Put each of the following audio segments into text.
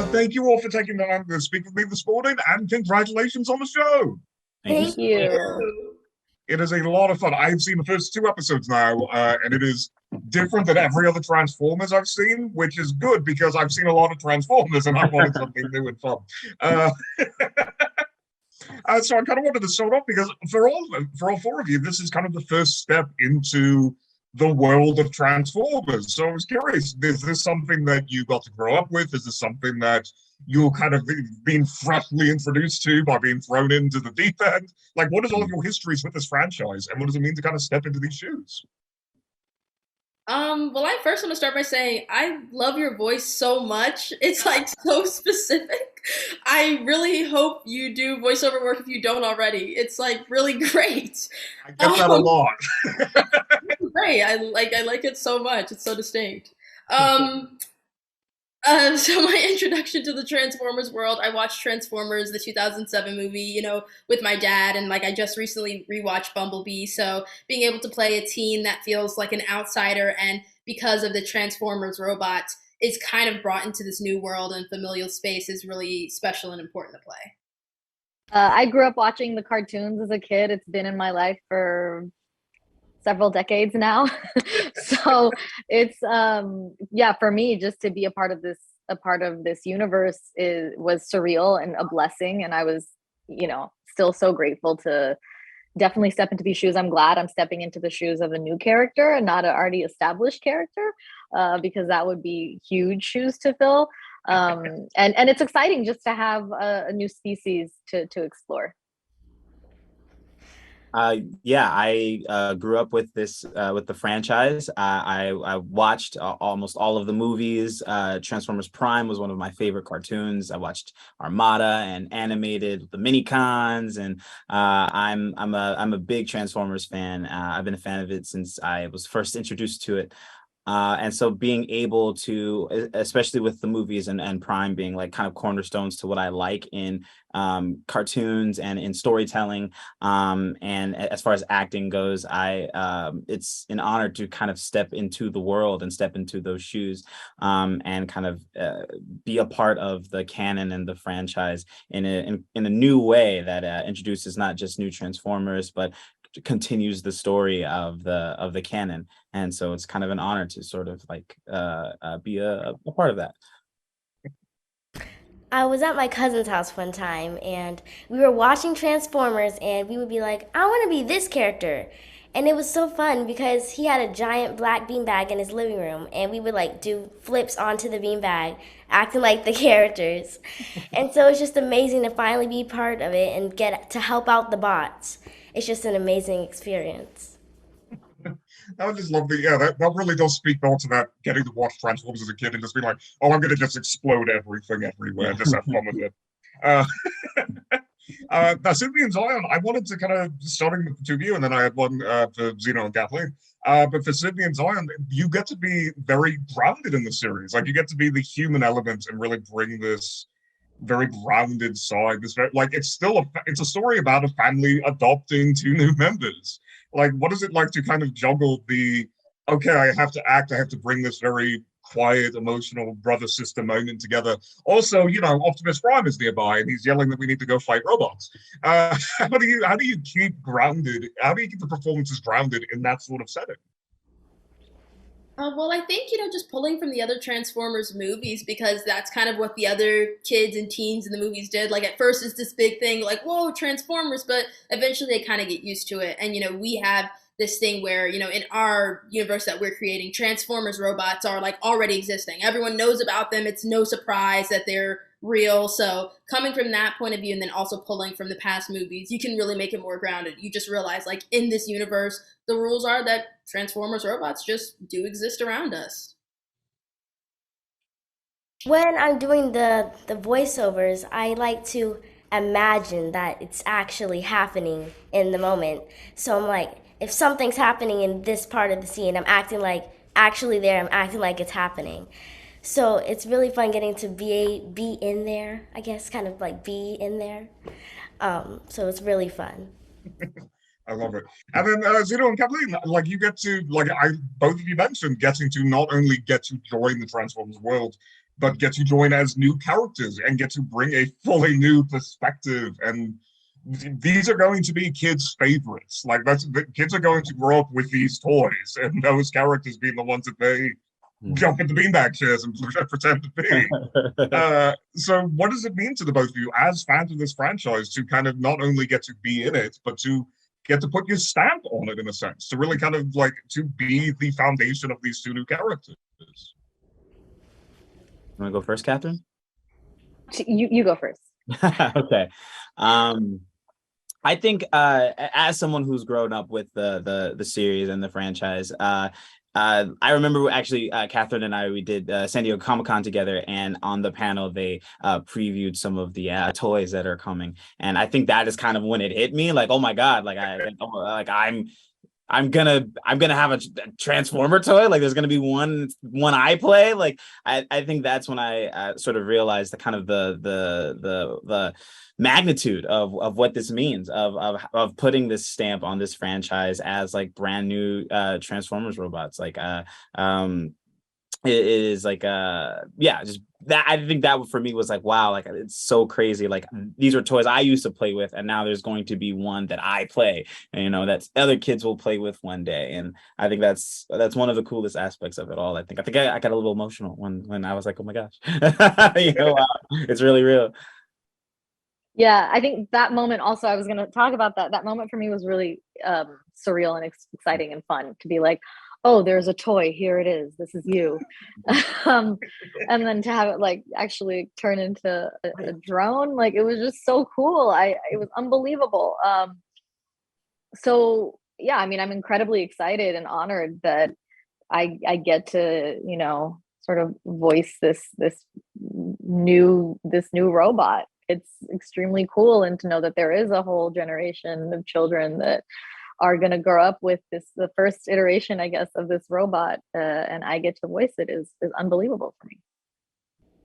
Thank you all for taking the time to speak with me this morning, and congratulations on the show. Thank Thank you. you. It is a lot of fun. I've seen the first two episodes now, and it is different than every other Transformers I've seen, which is good because I've seen a lot of Transformers and I wanted something new and fun. Uh, so I kind of wanted to start off because for all four of you, this is kind of the first step into the world of Transformers. So I was curious, is this something that you got to grow up with? Is this something that you're kind of being freshly introduced to by being thrown into the deep end? Like, what is all of your histories with this franchise, and what does it mean to kind of step into these shoes? Well, I first want to start by saying I love your voice so much. It's like so specific. I really hope you do voiceover work if you don't already. It's like really great. I get that a lot. Great. I like it so much. It's so distinct. Um, so my introduction to the Transformers world, I watched Transformers, the 2007 movie, with my dad, and like I just recently rewatched Bumblebee. So being able to play a teen that feels like an outsider, and because of the Transformers robots, is kind of brought into this new world and familial space is really special and important to play. I grew up watching the cartoons as a kid. It's been in my life for several decades now. So it's yeah, for me, just to be a part of this universe was surreal and a blessing. And I was, still so grateful to definitely step into these shoes. I'm glad I'm stepping into the shoes of a new character and not an already established character, because that would be huge shoes to fill. And it's exciting just to have a new species to explore. Yeah, I grew up with the franchise. I watched almost all of the movies. Transformers Prime was one of my favorite cartoons. I watched Armada and animated the mini cons, and I'm a big Transformers fan. I've been a fan of it since I was first introduced to it. And so being able to, especially with the movies and Prime being like kind of cornerstones to what I like in cartoons and in storytelling, and as far as acting goes, it's an honor to kind of step into the world and step into those shoes, and kind of be a part of the canon and the franchise in a new way that introduces not just new Transformers, but continues the story of the canon. And so it's kind of an honor to sort of like be a part of that. I was at my cousin's house one time and we were watching Transformers and we would be like, I want to be this character. And it was so fun because he had a giant black beanbag in his living room and we would like do flips onto the beanbag, acting like the characters. And so it's just amazing to finally be part of it and get to help out the bots. It's just an amazing experience. I just love that really does speak well to that, getting to watch Transformers as a kid and just be like, oh, I'm going to just explode everything everywhere, just have fun with it. Now, Sydney and Zion, I wanted to kind of, starting with the two of you, and then I had one for Zeno and Kathleen. But for Sydney and Zion, you get to be very grounded in the series. Like, you get to be the human element and really bring this very grounded side. It's a story about a family adopting two new members. Like, what is it like to kind of juggle okay, I have to act, I have to bring this very quiet, emotional brother-sister moment together. Also, Optimus Prime is nearby and he's yelling that we need to go fight robots. How do you keep grounded? How do you keep the performances grounded in that sort of setting? Well, I think, just pulling from the other Transformers movies because that's kind of what the other kids and teens in the movies did. Like, at first it's this big thing, like, whoa, Transformers, but eventually they kind of get used to it. And, we have this thing where, in our universe that we're creating, Transformers robots are, like, already existing. Everyone knows about them. It's no surprise that they're real. So coming from that point of view and then also pulling from the past movies, you can really make it more grounded. You just realize, like, in this universe, the rules are that Transformers robots just do exist around us. When I'm doing the voiceovers, I like to imagine that it's actually happening in the moment. So I'm like, if something's happening in this part of the scene, I'm acting like actually there, I'm acting like it's happening. So it's really fun getting to be in there, I guess, kind of like be in there. So it's really fun. I love it. And then Zeno and Kathleen, like you get to, both of you mentioned, getting to not only get to join the Transformers world, but get to join as new characters and get to bring a fully new perspective. And these are going to be kids' favorites. Like, the kids are going to grow up with these toys and those characters being the ones that they jump into beanbag chairs and pretend to be. So what does it mean to the both of you as fans of this franchise to kind of not only get to be in it, but to get to put your stamp on it in a sense, to really kind of like to be the foundation of these two new characters? You want to go first, Kathreen? You go first. Okay. I think as someone who's grown up with the series and the franchise, I remember actually Kathreen and I, we did San Diego Comic-Con together, and on the panel they previewed some of the toys that are coming, and I think that is kind of when it hit me, like, oh my god, like I'm gonna have a Transformer toy. Like, there's gonna be one I play. Like, I think that's when I sort of realized the kind of the magnitude of what this means of putting this stamp on this franchise as like brand new Transformers robots. Like it is like just that. I think that for me was like, wow, like it's so crazy. Like, these are toys I used to play with, and now there's going to be one that I play, and you know, that other kids will play with one day. And I think that's one of the coolest aspects of it all. I think I got a little emotional when I was like, oh my gosh, you know, wow, it's really real. Yeah, I think that moment also, I was going to talk about that moment for me was really surreal and exciting and fun to be like, oh, there's a toy, here it is, this is you. And then to have it like actually turn into a drone, like, it was just so cool. It was unbelievable. So yeah, I mean, I'm incredibly excited and honored that I get to, you know, sort of voice this new robot. It's extremely cool, and to know that there is a whole generation of children that are going to grow up with the first iteration, I guess, of this robot, and I get to voice it is unbelievable for me.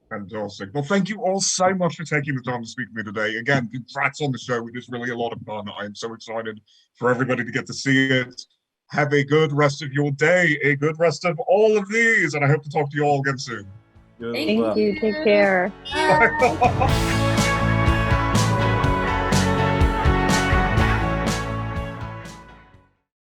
Fantastic. Well, thank you all so much for taking the time to speak to me today. Again, congrats on the show. It is really a lot of fun. I am so excited for everybody to get to see it. Have a good rest of your day, a good rest of all of these, and I hope to talk to you all again soon. Thank you. Take care. Bye.